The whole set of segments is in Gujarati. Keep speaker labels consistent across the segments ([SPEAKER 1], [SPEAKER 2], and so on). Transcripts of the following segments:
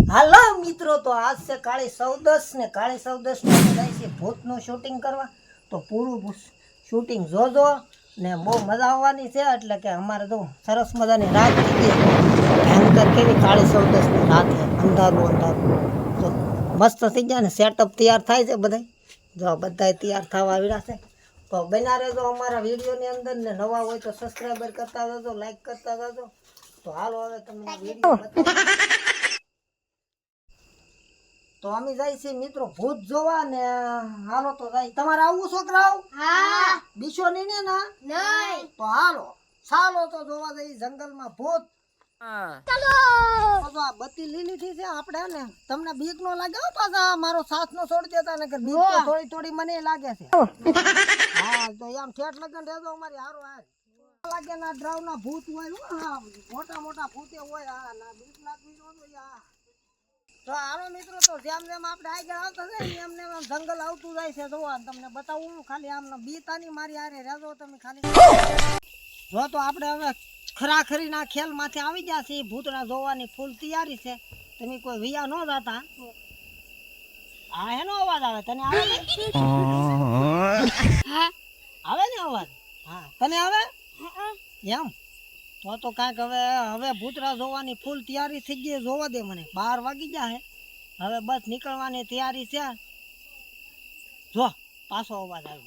[SPEAKER 1] હાલો મિત્રો, તો આજ છે કાળી ચૌદશ ને કાળી ચૌદશ ને જાય છે ભૂતનું શૂટિંગ કરવા. તો પૂરું શૂટિંગ જોજો ને બહુ મજા આવવાની છે. એટલે કે અમારે તો સરસ મજાની રાત થઈ ગઈ, ભયંકર કેવી કાળી ચૌદશની રાત છે, અંધારું તો મસ્ત થઈ ગયા ને સેટઅપ તૈયાર થાય છે બધા. જો બધા તૈયાર થવા આવ્યા છે. તો બના રહેજો અમારા વિડીયોની અંદર ને નવા હોય તો સબસ્ક્રાઈબર કરતા જજો, લાઈક કરતા જજો. તો હાલો હવે તમને વિડીયો તો અમે જાય છે મિત્રો ભૂત જોવા ને. હાલો તો જાય, તમારે આવવું છોકરાઓ?
[SPEAKER 2] હા.
[SPEAKER 1] બીસો નહીં ને ના?
[SPEAKER 2] નહીં.
[SPEAKER 1] તો હાલો ચાલો તો જોવા જઈએ જંગલમાં ભૂત.
[SPEAKER 2] ચાલો.
[SPEAKER 1] તો આ બત્તી લીલી છે આપણે ને, તમને બીક નો લાગે? પાછા મારો સાથ નો છોડી દેતા ને, કે બીક તો થોડી થોડી મને લાગે છે. હા તો એમ ઠેઠ લગન રહેજો અમારી હારો હાર લાગે ના. ડ્રાવ ના ભૂત હોય, હા મોટા મોટા ભૂતે હોય. હા ના બીક લાગવી ન જોઈએ. હા તો હાલો મિત્રો, તો જેમ જેમ આપણે આગળ આવતા જાય એમ એમ જંગલ આવતું જાય છે. જોવા તમને બતાવું ખાલી આમ બીતાની મારી હારે રહેજો તમે ખાલી. જો તો આપણે હવે ખરાખરી ના ખેલ માંથી આવી ગયા છે. ભૂતના જોવાની ફૂલ તૈયારી છે. તમે કોઈ વિયા ન જાતા. હા એનો અવાજ આવે તને? આવે ને? આવે ને અવાજ? હા તને આવે એમ? તો કાંઈક હવે ભૂતરા જોવાની ફૂલ તૈયારી થઈ ગઈ. જોવા દે મને, 12 વાગી ગયા હે. હવે બસ નીકળવાની તૈયારી છે. જો પાછો અવાજ આવ્યો.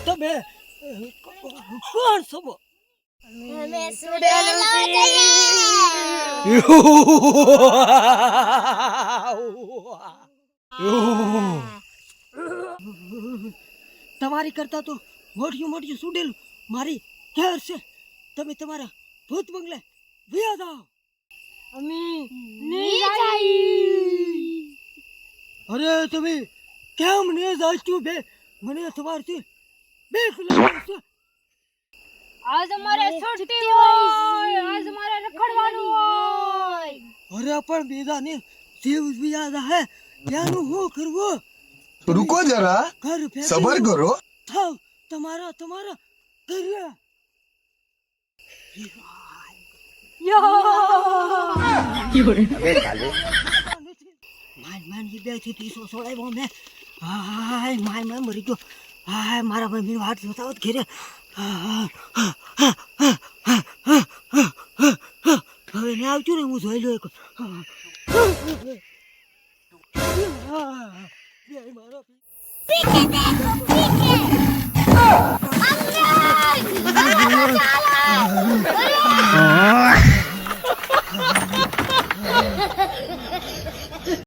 [SPEAKER 1] તમે કોણ છો? તમારી કરતા તો મોટી સુડેલું મારી ઘેર છે. તમે તમારા ભૂત બંગલે વ્યા જાઓ.
[SPEAKER 2] અમે નહીં જઈ.
[SPEAKER 1] અરે તમે કેમ ને જાચ્યું બે? મને તમારથી બીક લાગે છે.
[SPEAKER 2] આજ અમારે છૂટી હોય, આજ અમારે રખડવાનું હોય.
[SPEAKER 1] અરે પણ બીજાને જીવ વ્યા હે, ત્યાંનું શું કરવું?
[SPEAKER 3] रुको जरा, सबर करो.
[SPEAKER 1] થાવ તમારા કરીએ. માન બે થી 30 સોળાવ્યો મેં. હાય માય મરી ગયો. હાય મારા ભાઈ વાટ જોતા હોત ઘેરે. હવે ને આવજો ને, હું જોઈ લો એક.
[SPEAKER 2] અમને